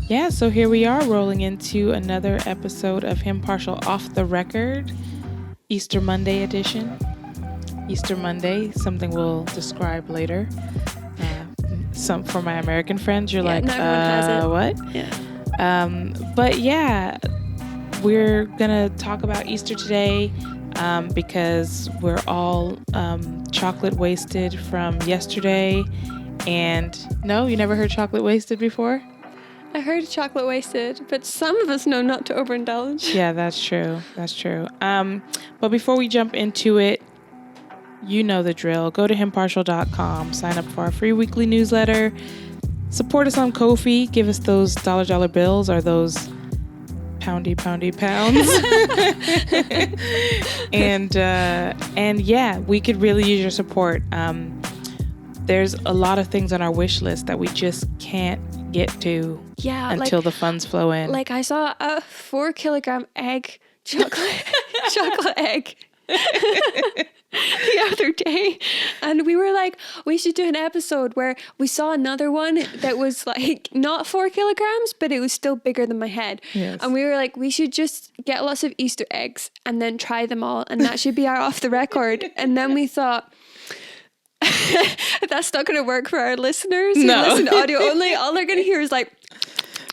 Yeah, so here we are rolling into another episode of Hymnpartial Off the Record, Easter Monday edition. Easter Monday, something we'll describe later. Some for my American friends, you're like, not everyone has it. what? Yeah. But yeah, we're gonna talk about Easter today because we're all chocolate wasted from yesterday. And no, you never heard chocolate wasted before? I heard chocolate wasted, but some of us know not to overindulge. Yeah, that's true. That's true. But before we jump into it, you know the drill. Go to hymnpartial.com, sign up for our free weekly newsletter, support us on Ko-fi, give us those dollar bills or those poundy pounds. and yeah, we could really use your support. There's a lot of things on our wish list that we just can't get to until the funds flow in. Like I saw a 4 kilogram egg, chocolate egg the other day, and we were like, we should do an episode where we saw another one that was like not 4 kilograms, but it was still bigger than my head. Yes. And we were like, we should just get lots of Easter eggs and then try them all, and that should be our off the record. And then we thought, that's not going to work for our listeners who listen to audio only. All they're going to hear is like,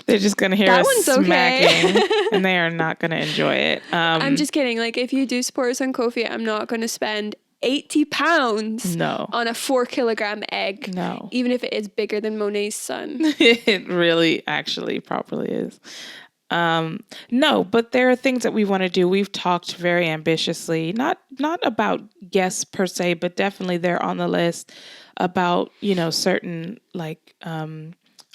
they're just going to hear that us one's smacking, okay. and they are not going to enjoy it. I'm just kidding. Like, if you do support us on Ko-fi, I'm not going to spend £80 on a 4 kilogram egg. No. Even if it is bigger than Monet's son. It really actually properly is. No, but there are things that we want to do. We've talked very ambitiously, not about guests per se, but definitely they're on the list about, certain like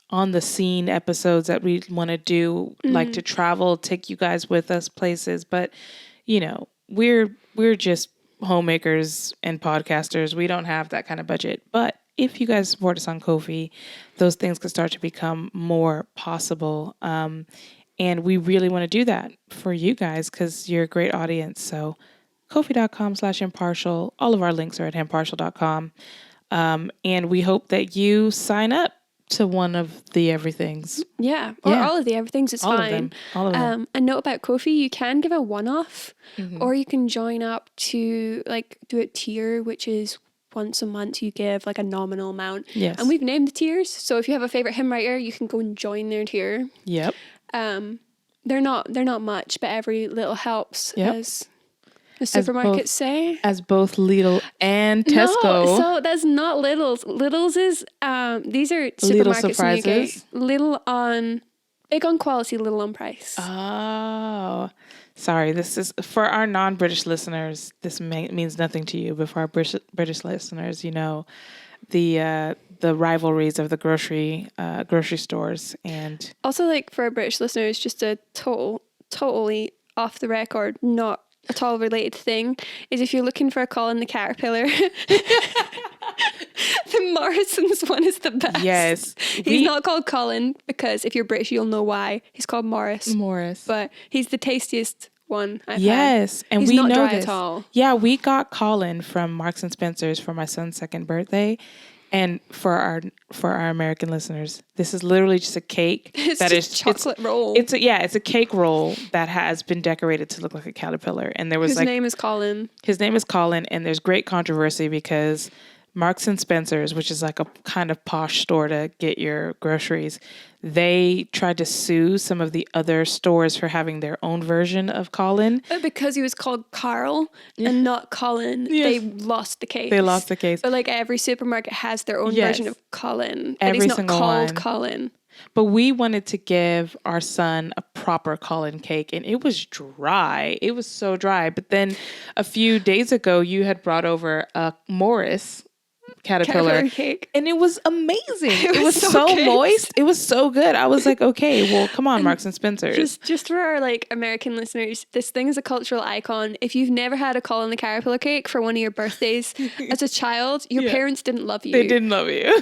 on the scene episodes that we want to do, like to travel, take you guys with us places. But, we're just homemakers and podcasters. We don't have that kind of budget. But if you guys support us on Ko-fi, those things can start to become more possible. And we really want to do that for you guys because you're a great audience. So Ko-fi.com/impartial. All of our links are at hymnpartial.com. And we hope that you sign up to one of the everythings. Yeah, or all of the everythings. It's fine. All of them. A note about Ko-fi, you can give a one-off or you can join up to like do a tier, which is once a month you give like a nominal amount. Yes. And we've named the tiers. So if you have a favorite hymn writer, you can go and join their tier. Yep. They're not much, but every little helps, as the supermarkets say. As both Lidl and Tesco. No, so that's not Lidl's. Lidl's is these are supermarkets in the UK. Lidl big on quality, little on price. Oh, sorry. This is for our non-British listeners. This means nothing to you, but for our British listeners, the rivalries of the grocery stores. And also, like, for our British listeners, just a totally off the record, not at all related thing, is if you're looking for a Colin the Caterpillar, the Morrison's one is the best. Yes. He's not called Colin because if you're British, you'll know why. He's called Morris. But he's the tastiest one I've had. And he's we not know dry this. at all. Yeah, we got Colin from Marks and Spencer's for my son's 2nd birthday. And for our American listeners, this is literally just a cake. It's chocolate roll. It's a cake roll that has been decorated to look like a caterpillar. And there was His name is Colin. His name is Colin, and there's great controversy because Marks and Spencer's, which is like a kind of posh store to get your groceries, they tried to sue some of the other stores for having their own version of Colin. But because he was called Carl and not Colin, they lost the case. But like every supermarket has their own version of Colin. But Every he's not single called one. Colin. But we wanted to give our son a proper Colin cake, and it was dry. It was so dry. But then a few days ago, you had brought over a Morris caterpillar cake, and it was amazing. It was so moist. It was so good. I was like, okay, well, come on, Marks and Spencer's. Just for our like American listeners, this thing is a cultural icon. If you've never had a Colin the Caterpillar cake for one of your birthdays as a child, your parents didn't love you. They didn't love you.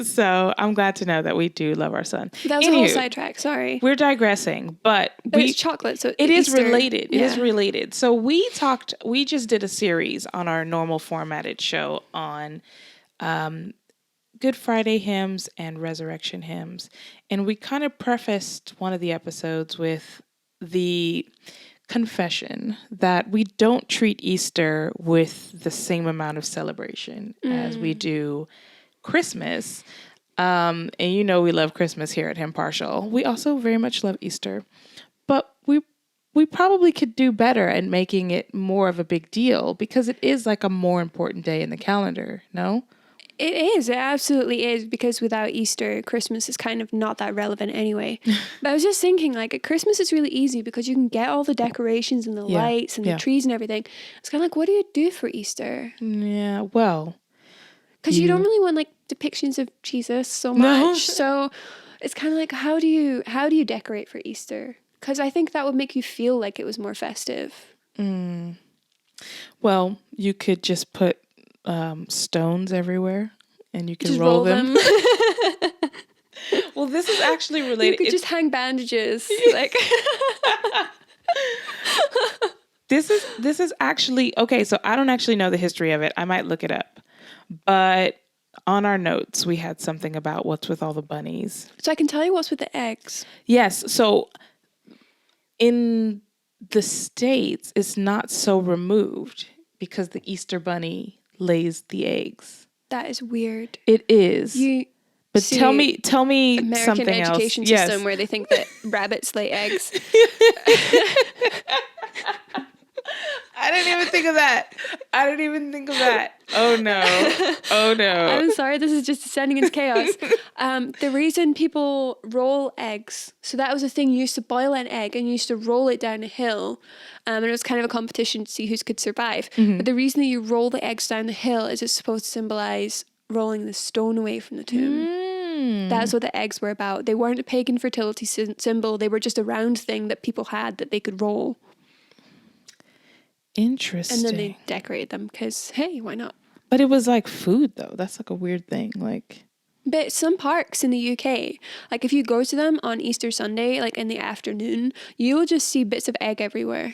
So I'm glad to know that we do love our son. That was a whole sidetrack. Sorry. We're digressing, but it's chocolate, so it is related. It is related. So we just did a series on our normal formatted show on Good Friday hymns and resurrection hymns. And we kind of prefaced one of the episodes with the confession that we don't treat Easter with the same amount of celebration as we do Christmas. And you know we love Christmas here at Hymnpartial. We also very much love Easter. But we probably could do better at making it more of a big deal because it is like a more important day in the calendar, no? It is. It absolutely is, because without Easter, Christmas is kind of not that relevant anyway. But I was just thinking, like, at Christmas is really easy because you can get all the decorations and the lights and the trees and everything. It's kind of like, what do you do for Easter? Yeah, well, because you don't really want like depictions of Jesus so much. So it's kind of like, how do you decorate for Easter? Because I think that would make you feel like it was more festive. Well, you could just put stones everywhere, and you can Just roll them. Well, this is actually related. You could just hang bandages, like. This is actually okay. So I don't actually know the history of it. I might look it up, but on our notes we had something about what's with all the bunnies. So I can tell you what's with the eggs. Yes. So in the States, it's not so removed because the Easter bunny lays the eggs. That is weird. It is. But tell me American something education else. system where they think that rabbits lay eggs. I didn't even think of that. Oh no. I'm sorry, this is just descending into chaos. The reason people roll eggs, so that was a thing, you used to boil an egg and you used to roll it down a hill, and it was kind of a competition to see who could survive. But the reason that you roll the eggs down the hill is it's supposed to symbolize rolling the stone away from the tomb. That's what the eggs were about. They weren't a pagan fertility symbol. They were just a round thing that people had that they could roll. Interesting. And then they decorated them because, hey, why not? But it was like food, though. That's like a weird thing. Like, but some parks in the UK, like if you go to them on Easter Sunday, like in the afternoon, you will just see bits of egg everywhere.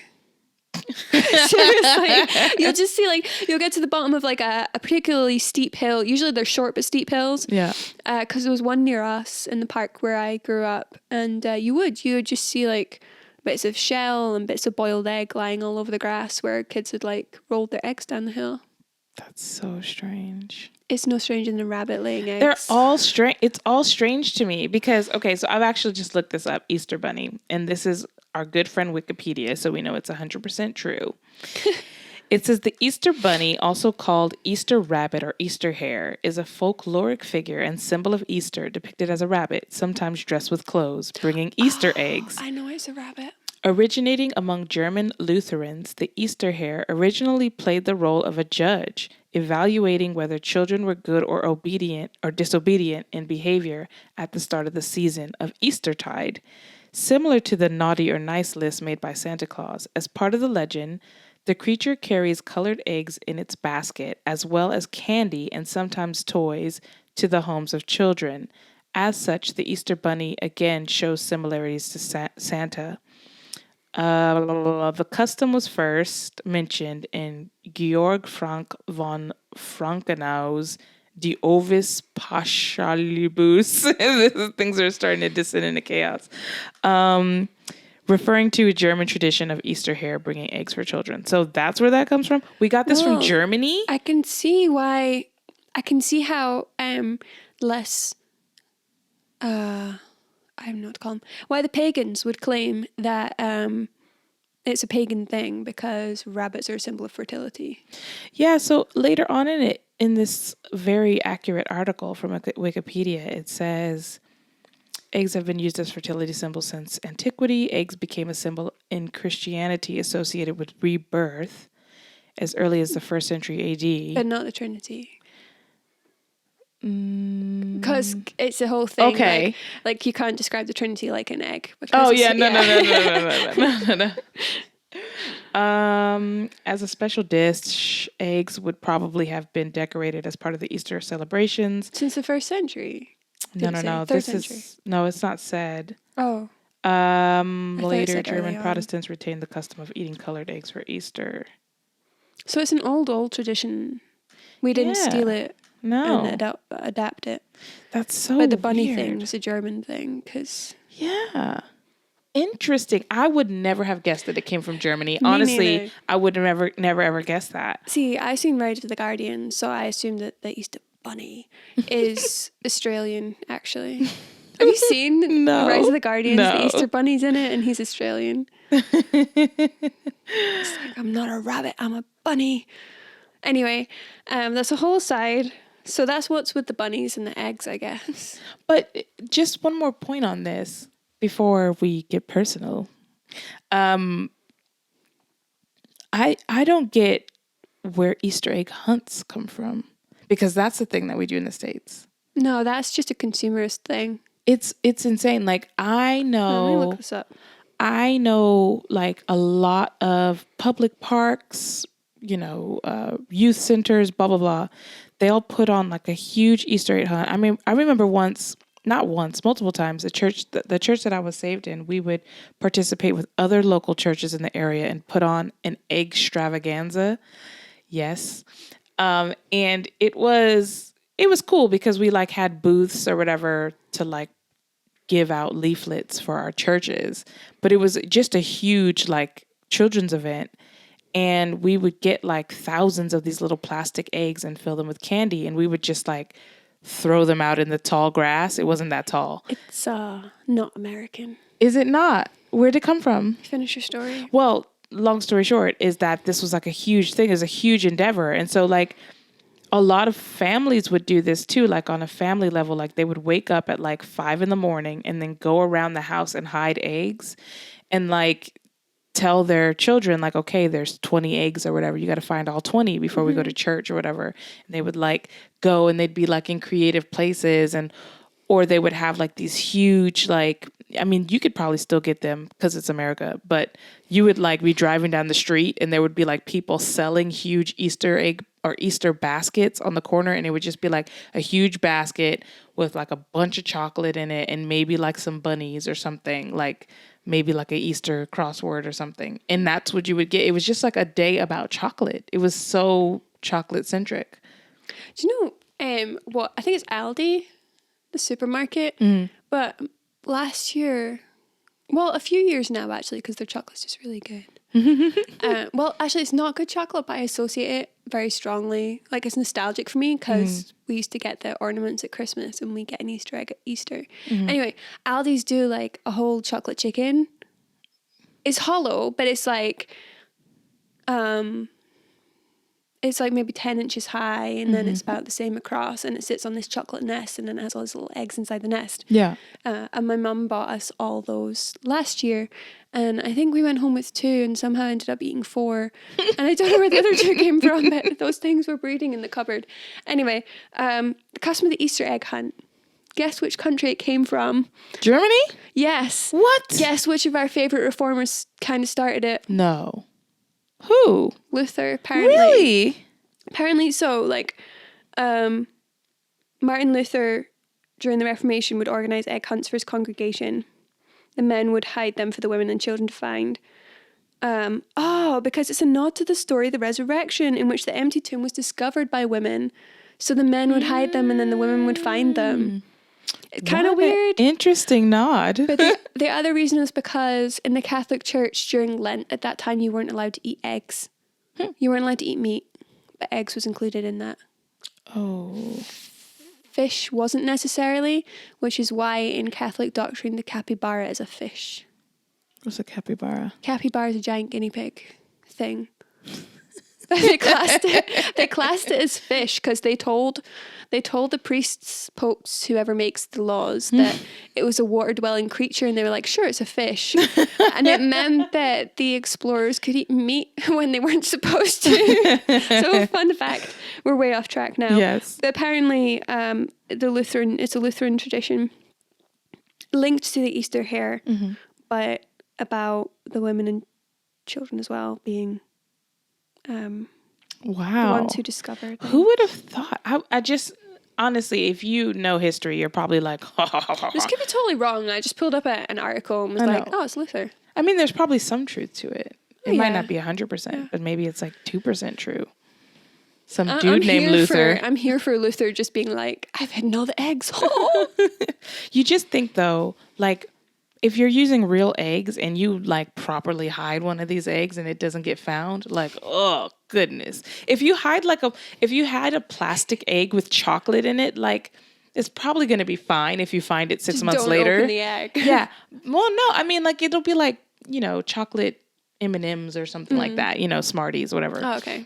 Seriously, you'll just see, like, you'll get to the bottom of like a particularly steep hill. Usually they're short but steep hills. Yeah. Because there was one near us in the park where I grew up, and you would just see like bits of shell and bits of boiled egg lying all over the grass where kids had like rolled their eggs down the hill. That's so strange. It's no stranger than a rabbit laying eggs. They're all strange. It's all strange to me because, okay, so I've actually just looked this up, Easter Bunny, and this is our good friend Wikipedia, so we know it's 100% true. It says the Easter Bunny, also called Easter Rabbit or Easter Hare, is a folkloric figure and symbol of Easter depicted as a rabbit, sometimes dressed with clothes, bringing Easter eggs. I know it's a rabbit. Originating among German Lutherans, the Easter Hare originally played the role of a judge, evaluating whether children were good or obedient or disobedient in behavior at the start of the season of Eastertide. Similar to the naughty or nice list made by Santa Claus, as part of the legend, the creature carries colored eggs in its basket, as well as candy and sometimes toys, to the homes of children. As such, the Easter Bunny again shows similarities to Santa. The custom was first mentioned in Georg Frank von Frankenau's De Ovis Pauschalibus. Things are starting to descend into chaos. Referring to a German tradition of Easter hare bringing eggs for children. So that's where that comes from. We got this from Germany. I can see why. I can see how less. I don't know what to call them. Why the pagans would claim that it's a pagan thing because rabbits are a symbol of fertility. Yeah. So later on in this very accurate article from Wikipedia, it says eggs have been used as fertility symbols since antiquity. Eggs became a symbol in Christianity associated with rebirth as early as the 1st century AD. But not the Trinity. Because it's a whole thing. Okay. Like you can't describe the Trinity like an egg. Oh, yeah. No. As a special dish, eggs would probably have been decorated as part of the Easter celebrations. Since the 1st century. No. This is it's not said. Oh. Later, German Protestants retained the custom of eating colored eggs for Easter. So it's an old tradition. We didn't steal it. No. and adapt it. That's so But the bunny weird. thing was a German thing because Yeah. Interesting. I would never have guessed that it came from Germany. Honestly, neither. I would never ever guess that. See, I seen Rise of the Guardian, so I assumed that the Easter Bunny is Australian, actually. Have you seen No. Rise of the Guardians? No. The Easter Bunny's in it, and he's Australian. It's like, I'm not a rabbit, I'm a bunny. Anyway, that's a whole side. So that's what's with the bunnies and the eggs, I guess. But just one more point on this before we get personal. I don't get where Easter egg hunts come from, because that's the thing that we do in the States. No, that's just a consumerist thing. It's insane. Like Let me look this up. I know like a lot of public parks, youth centers, blah, blah, blah. They all put on like a huge Easter egg hunt. I mean, I remember multiple times, the church that I was saved in, we would participate with other local churches in the area and put on an egg extravaganza. Yes. And it was cool because we like had booths or whatever to like give out leaflets for our churches, but it was just a huge like children's event. And we would get like thousands of these little plastic eggs and fill them with candy. And we would just like throw them out in the tall grass. It wasn't that tall. It's not American. Is it not? Where'd it come from? Finish your story. Well, long story short is that this was like a huge thing. It was a huge endeavor. And so like a lot of families would do this too, like on a family level. Like they would wake up at like 5 a.m. and then go around the house and hide eggs and like tell their children like, okay, there's 20 eggs or whatever. You got to find all 20 before we go to church or whatever. And they would like go and they'd be like in creative places, or they would have like these huge, like, I mean, you could probably still get them because it's America, but you would like be driving down the street and there would be like people selling huge Easter egg or Easter baskets on the corner. And it would just be like a huge basket with like a bunch of chocolate in it and maybe like some bunnies or something, like maybe like an Easter crossword or something. And that's what you would get. It was just like a day about chocolate. It was so chocolate centric. Do you know what? I think it's Aldi, the supermarket. But last year, well, a few years now actually, because their chocolate's just really good. Well, actually, it's not good chocolate, but I associate it very strongly. Like it's nostalgic for me because we used to get the ornaments at Christmas and we get an Easter egg at Easter. Anyway, Aldi's do like a whole chocolate chicken. It's hollow, but it's like maybe 10 inches high, and then it's about the same across, and it sits on this chocolate nest, and then it has all these little eggs inside the nest. Yeah. And my mum bought us all those last year, and I think we went home with 2 and somehow ended up eating 4. And I don't know where the other 2 came from, but those things were breeding in the cupboard. Anyway, the custom of the Easter egg hunt. Guess which country it came from? Germany? Yes. What? Guess which of our favourite reformers kind of started it? No. Who? Luther, apparently. Really? Apparently so. Like, Martin Luther, during the Reformation, would organise egg hunts for his congregation. The men would hide them for the women and children to find. Because it's a nod to the story of the resurrection, in which the empty tomb was discovered by women. So the men would hide them and then the women would find them. Kind of weird. Interesting nod. But the other reason is because in the Catholic Church during Lent at that time, you weren't allowed to eat eggs. You weren't allowed to eat meat, but eggs was included in that. Oh. Fish wasn't necessarily, which is why in Catholic doctrine, the capybara is a fish. What's a capybara? Capybara is a giant guinea pig thing. They classed it as fish because they told the priests, popes, whoever makes the laws, that it was a water-dwelling creature, and they were like, sure, it's a fish. And it meant that the explorers could eat meat when they weren't supposed to. So fun fact, we're way off track now. Yes. But apparently it's a Lutheran tradition linked to the Easter hare, but about the women and children as well being the ones who discovered them. Who would have thought? I just, honestly, if you know history, you're probably like, This could be totally wrong. I just pulled up an article and was like, oh, it's Luther. I mean, there's probably some truth to it. It might Yeah. not be 100%, but maybe it's like 2% true. some dude named Luther. I'm here for Luther just being like, I've hidden all the eggs. You just think though, like if you're using real eggs and you like properly hide one of these eggs and it doesn't get found, like, oh goodness. If you had a plastic egg with chocolate in it, like it's probably going to be fine if you find it 6 Just months don't later. open the egg. Yeah. Well, no, I mean like it'll be like, chocolate M&Ms or something like that, Smarties, whatever. Oh, okay.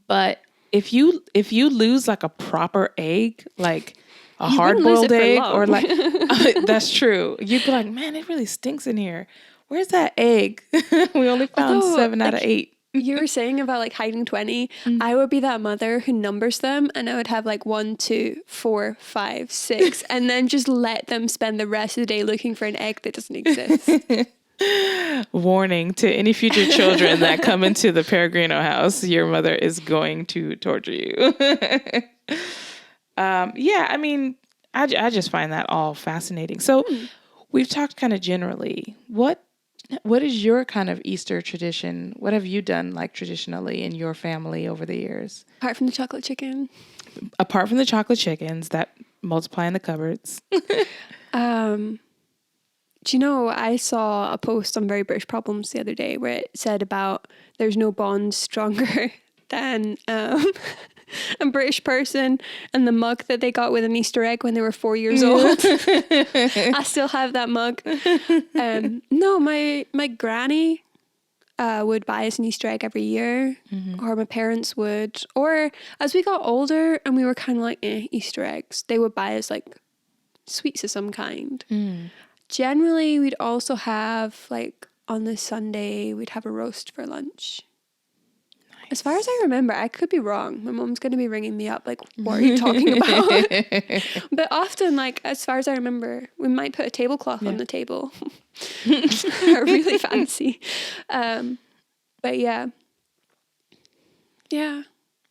But if you lose like a proper egg, like a You wouldn't lose hard-boiled it for egg long. or like that's true. You'd be like, man, it really stinks in here. Where's that egg? We only found Although, 7 out of 8. You were saying about like hiding 20. I would be that mother who numbers them, and I would have like 1, 2, 4, 5, 6, and then just let them spend the rest of the day looking for an egg that doesn't exist. Warning to any future children that come into the Peregrino house, your mother is going to torture you. Yeah, I mean, I just find that all fascinating. So we've talked kind of generally. What is your kind of Easter tradition? What have you done like traditionally in your family over the years? Apart from the chocolate chicken. Apart from the chocolate chickens that multiply in the cupboards. Do you know, I saw a post on Very British Problems the other day where it said about there's no bond stronger than a British person and the mug that they got with an Easter egg when they were 4 years old. I still have that mug. No, my granny would buy us an Easter egg every year, or my parents would. Or as we got older and we were kind of like, Easter eggs, they would buy us like sweets of some kind. Generally, we'd also have, like, on this Sunday, we'd have a roast for lunch. Nice. As far as I remember, I could be wrong. My mom's going to be ringing me up, like, what are you talking about? But often, like, as far as I remember, we might put a tablecloth on the table. Really fancy. But yeah. Yeah.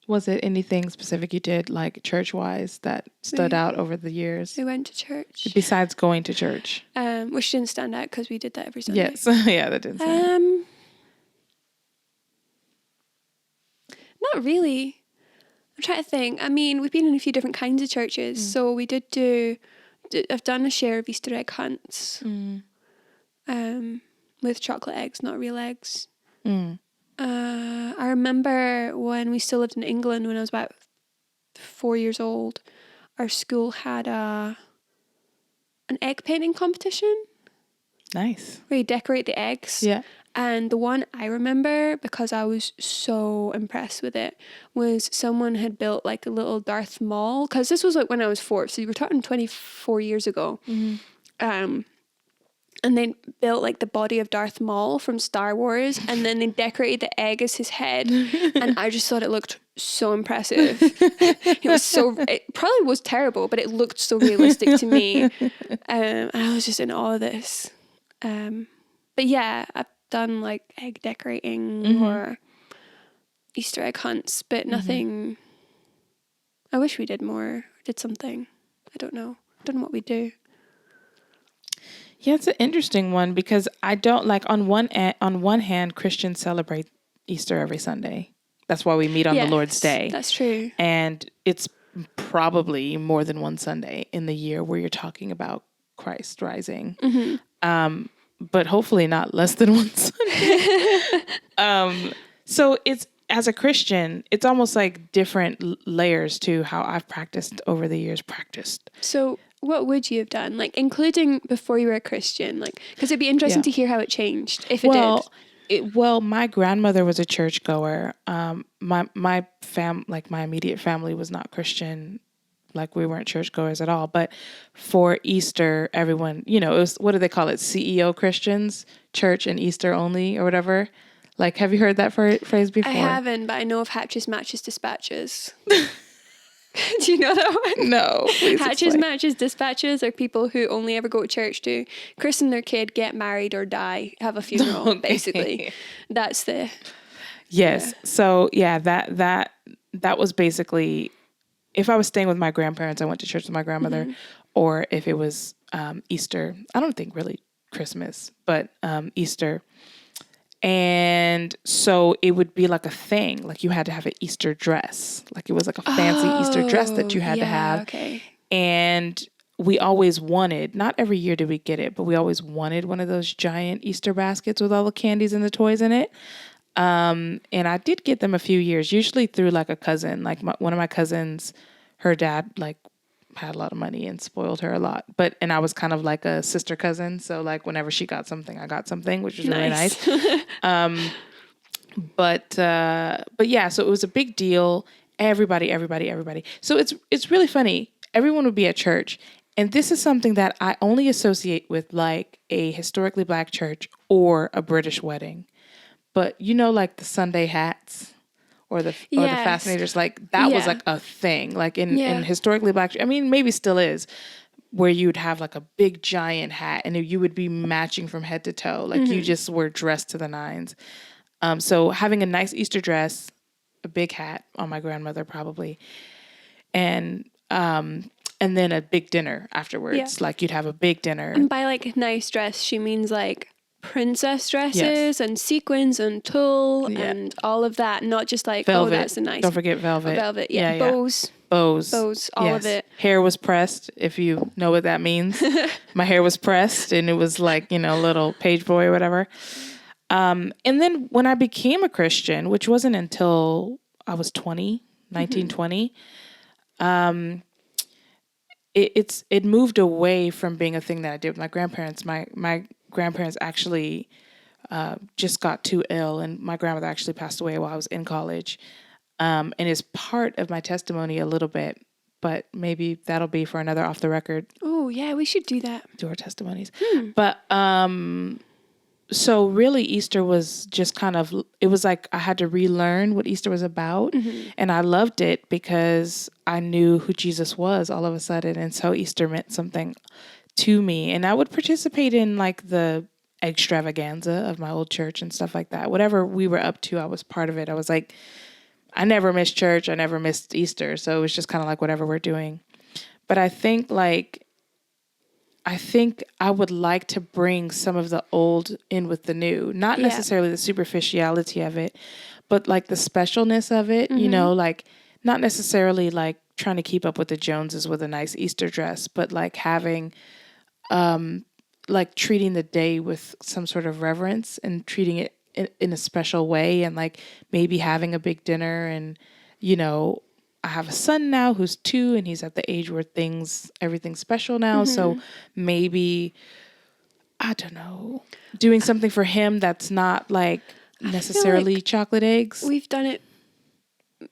Was it anything specific you did, like church-wise, that stood out over the years? We went to church. Besides going to church? Which didn't stand out because we did that every Sunday. Yes. Yeah, that didn't stand out. Not really. I'm trying to think. I mean, we've been in a few different kinds of churches. So we I've done a share of Easter egg hunts with chocolate eggs, not real eggs. I remember when we still lived in England, when I was about 4 years old, our school had an egg painting competition. Nice. Where you decorate the eggs. Yeah. And the one I remember, because I was so impressed with it, was someone had built like a little Darth Maul. Because this was like when I was 4, so you were talking 24 years ago. And they built like the body of Darth Maul from Star Wars, and then they decorated the egg as his head. And I just thought it looked so impressive. It probably was terrible, but it looked so realistic to me. And I was just in awe of this. But yeah, I've done like egg decorating or Easter egg hunts, but nothing. I wish we did more, did something. I don't know what we do. Yeah, it's an interesting one because I don't like on one hand, Christians celebrate Easter every Sunday. That's why we meet on the Lord's Day. That's true. And it's probably more than one Sunday in the year where you're talking about Christ rising. But hopefully not less than one Sunday. So it's, as a Christian, it's almost like different layers to how I've practiced over the years. So what would you have done? Like, including before you were a Christian? Like, because it'd be interesting to hear how it changed, if it did. My grandmother was a churchgoer. My immediate family was not Christian. Like, we weren't churchgoers at all. But for Easter, everyone, it was, what do they call it? CEO Christians, church and Easter only or whatever. Like, have you heard that phrase before? I haven't, but I know of Hatches, Matches, Dispatches. Do you know that one? No. Hatches, Matches, Dispatches are people who only ever go to church to christen their kid, get married or die, have a funeral, basically. That's the... Yes. Yeah. So, yeah, that was basically... If I was staying with my grandparents, I went to church with my grandmother. Or if it was Easter, I don't think really Christmas, but Easter, And so it would be like a thing. Like you had to have an Easter dress. Like it was like a fancy Easter dress that you had to have. Okay. And we always wanted, not every year did we get it, but we always wanted one of those giant Easter baskets with all the candies and the toys in it. And I did get them a few years, usually through like a cousin, like one of my cousins, her dad like had a lot of money and spoiled her a lot. And I was kind of like a sister cousin. So like whenever she got something, I got something, which was really nice. But yeah, so it was a big deal. Everybody. So it's really funny. Everyone would be at church. And this is something that I only associate with like a historically Black church or a British wedding. But like the Sunday hats or the fascinators, like that was like a thing. Like in historically Black, I mean, maybe still is, where you'd have like a big giant hat and you would be matching from head to toe. Like you just were dressed to the nines. So having a nice Easter dress, a big hat on my grandmother probably, and then a big dinner afterwards. Yeah. Like you'd have a big dinner. And by like nice dress, she means like princess dresses and sequins and tulle and all of that. Not just like, velvet. Oh, that's a nice. Don't forget velvet. Velvet, yeah. Bows, all of it. Hair was pressed, if you know what that means. My hair was pressed and it was like, little page boy or whatever. And then when I became a Christian, which wasn't until I was 1920, it moved away from being a thing that I did with my grandparents. My grandparents actually just got too ill, and my grandmother actually passed away while I was in college. And is part of my testimony a little bit, but maybe that'll be for another off the record. Oh yeah, we should do that. Do our testimonies. But so really Easter was just kind of, it was like I had to relearn what Easter was about. And I loved it because I knew who Jesus was all of a sudden. And so Easter meant something to me. And I would participate in like the extravaganza of my old church and stuff like that. Whatever we were up to, I was part of it. I was like, I never missed church. I never missed Easter. So it was just kind of like whatever we're doing. But I think I would like to bring some of the old in with the new, not necessarily the superficiality of it, but like the specialness of it, like not necessarily like trying to keep up with the Joneses with a nice Easter dress, but like having, like treating the day with some sort of reverence and treating it in a special way, and like maybe having a big dinner. And, I have a son now who's 2 and he's at the age where everything's special now. So maybe, I don't know, doing something for him that's not like necessarily like chocolate eggs. We've done it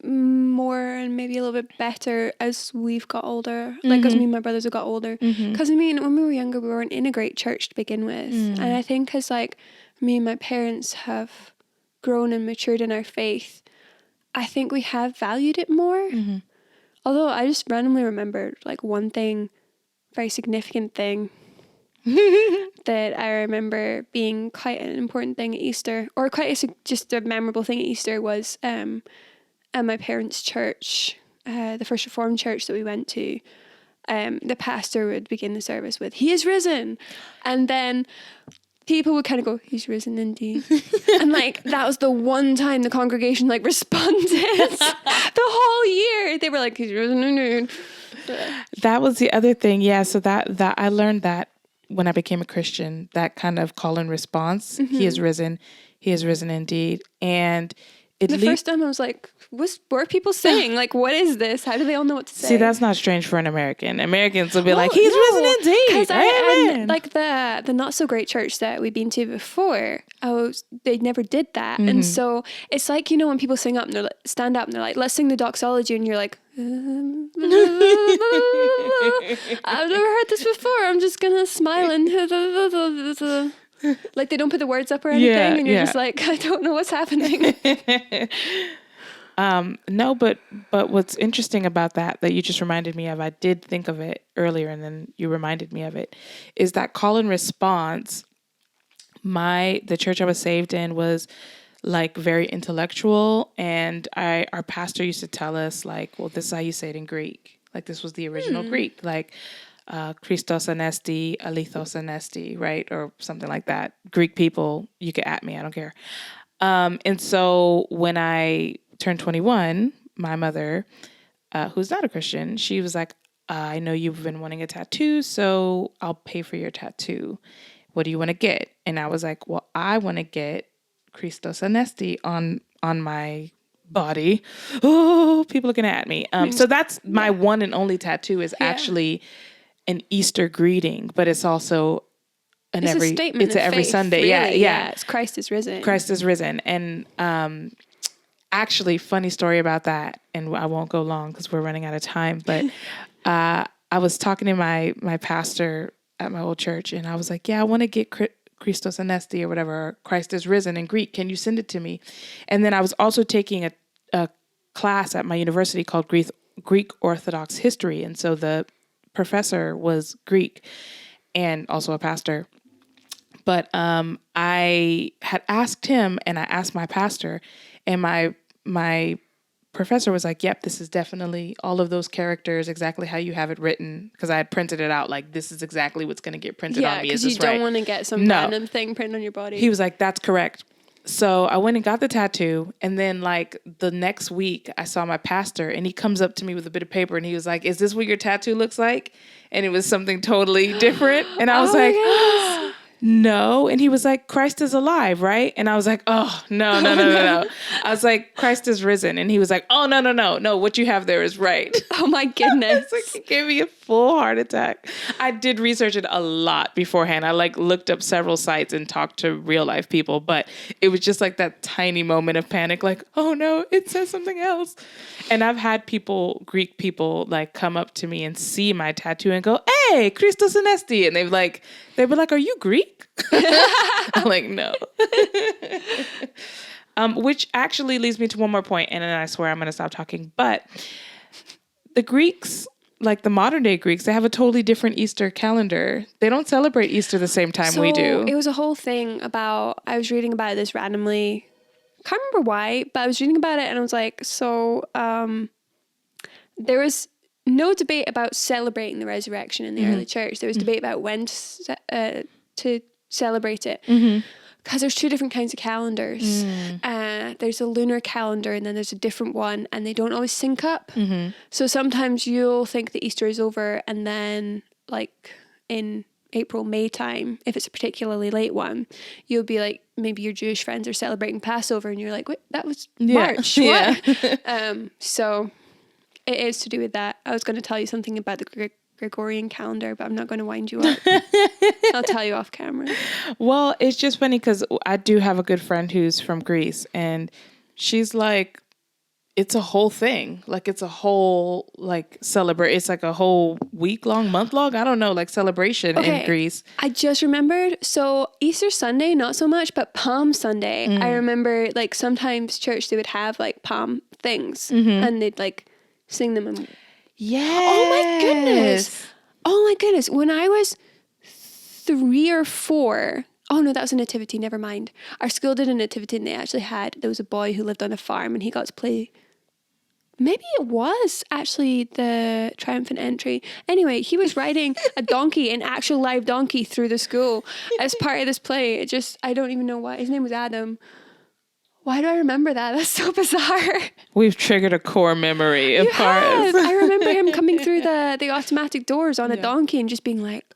more and maybe a little bit better as we've got older, like as me and my brothers have got older. Because I mean, when we were younger, we weren't in a great church to begin with. And I think as like me and my parents have grown and matured in our faith, I think we have valued it more. Although I just randomly remembered like one thing, very significant thing that I remember being quite an important thing at Easter, or just a memorable thing at Easter, was at my parents' church, the First Reformed church that we went to. The pastor would begin the service with, "He is risen," and then people would kind of go, "He's risen indeed." And like, that was the one time the congregation like responded. The whole year they were like, "He's risen indeed." That was the other thing. Yeah. So that I learned that when I became a Christian, that kind of call and response, "He is risen indeed." And first time I was like, were people saying like, what is this? How do they all know what to say? See, that's not strange for an American. Americans will be like, "He's risen indeed." And like the not so great church that we'd been to before, they never did that. And so it's like, when people sing up and they're like, stand up and they're like, "Let's sing the doxology," and you're like, "I've never heard this before. I'm just gonna smile and like they don't put the words up or anything," and you're just like, "I don't know what's happening." No, but what's interesting about that you just reminded me of, I did think of it earlier and then you reminded me of it, is that call and response. The church I was saved in was like very intellectual, and our pastor used to tell us like, "Well, this is how you say it in Greek." Like this was the original Greek. Like, Christos Anesti, Alithos Anesti, right? Or something like that. Greek people, you can at me, I don't care. And so when I turned 21, my mother, who's not a Christian, she was like, I know you've been wanting a tattoo, so I'll pay for your tattoo. What do you want to get? And I was like, well, I want to get Christos Anesti on my body. Oh, people looking at me. So that's my one and only tattoo is actually an Easter greeting, but it's also it's a statement it's of every faith, Sunday. really. Yeah. It's Christ is risen. Christ is risen. And actually, funny story about that, and I won't go long because we're running out of time, but I was talking to my pastor at my old church, and I was like, yeah, I want to get Christos Anesti or whatever, or Christ is risen in Greek. Can you send it to me? And then I was also taking a class at my university called Greek Orthodox History. And so the professor was Greek and also a pastor. But I had asked him, and I asked my pastor, and my professor was like, yep, this is definitely all of those characters, exactly how you have it written. Because I had printed it out, like, this is exactly what's going to get printed on me. Yeah, because you don't want to get some random thing printed on your body. He was like, that's correct. So I went and got the tattoo. And then, like, the next week, I saw my pastor, and he comes up to me with a bit of paper, and he was like, is this what your tattoo looks like? And it was something totally different. And I was like, no. And he was like, Christ is alive, right? And I was like, oh, no. I was like, Christ is risen. And he was like, oh, no. What you have there is right. Oh, my goodness. Like, he gave me a full heart attack. I did research it a lot beforehand. I like looked up several sites and talked to real life people, but it was just like that tiny moment of panic, like, oh no, it says something else. And I've had Greek people like come up to me and see my tattoo and go, hey, Christos Anesti. And they were like, are you Greek? I'm like, no. Which actually leads me to one more point, and then I swear I'm going to stop talking. But the Greeks, like the modern day Greeks, they have a totally different Easter calendar. They don't celebrate Easter the same time we do. It was a whole thing about, I was reading about this randomly. Can't remember why, but I was reading about it and I was like, there was no debate about celebrating the resurrection in the early church. There was debate about when to celebrate it. Because there's two different kinds of calendars. There's a lunar calendar and then there's a different one, and they don't always sync up. So sometimes you'll think that Easter is over, and then like in April, May time, if it's a particularly late one, you'll be like, maybe your Jewish friends are celebrating Passover and you're like, wait, that was March. What? So it is to do with that. I was going to tell you something about the Gregorian calendar, but I'm not going to wind you up. I'll tell you off camera. Well, it's just funny because I do have a good friend who's from Greece, and she's like, it's a whole thing. Like, it's a whole, like, it's like a whole week long, month long, I don't know, like, celebration in Greece. I just remembered. So Easter Sunday, not so much, but Palm Sunday. I remember, like, sometimes church, they would have, like, palm things, and they'd, like, sing them. And yes. Oh my goodness. When I was 3 or 4, oh no, that was a nativity. Never mind. Our school did a nativity, and there was a boy who lived on a farm, and he got to play. Maybe it was actually the triumphant entry. Anyway, he was riding a donkey, an actual live donkey, through the school as part of this play. I don't even know why. His name was Adam. Why do I remember that? That's so bizarre. We've triggered a core memory of ours. I remember him coming through the automatic doors on a donkey and just being like,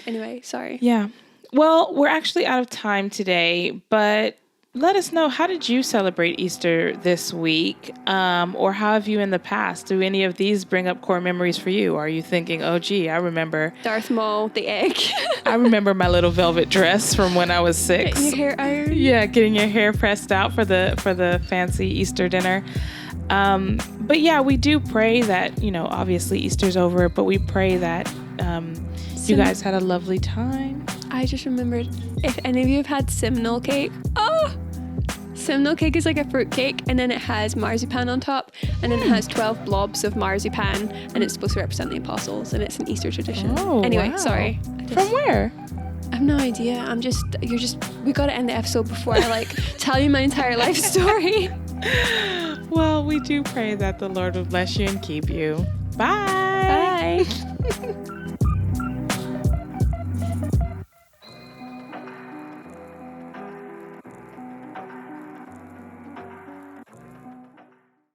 Anyway, sorry. Yeah. Well, we're actually out of time today, but let us know, how did you celebrate Easter this week? Or how have you in the past? Do any of these bring up core memories for you? Are you thinking, oh, gee, I remember Darth Maul, the egg. I remember my little velvet dress from when I was 6. Getting your hair ironed. Yeah, getting your hair pressed out for the fancy Easter dinner. But yeah, we do pray that, obviously Easter's over, but we pray that you guys had a lovely time. I just remembered, if any of you have had Simnel cake, Simnel cake is like a fruit cake, and then it has marzipan on top, and then it has 12 blobs of marzipan, and it's supposed to represent the apostles, and it's an Easter tradition. Oh, anyway, wow. Sorry. From where? I have no idea. We got to end the episode before I tell you my entire life story. Well, we do pray that the Lord will bless you and keep you. Bye. Bye. Bye.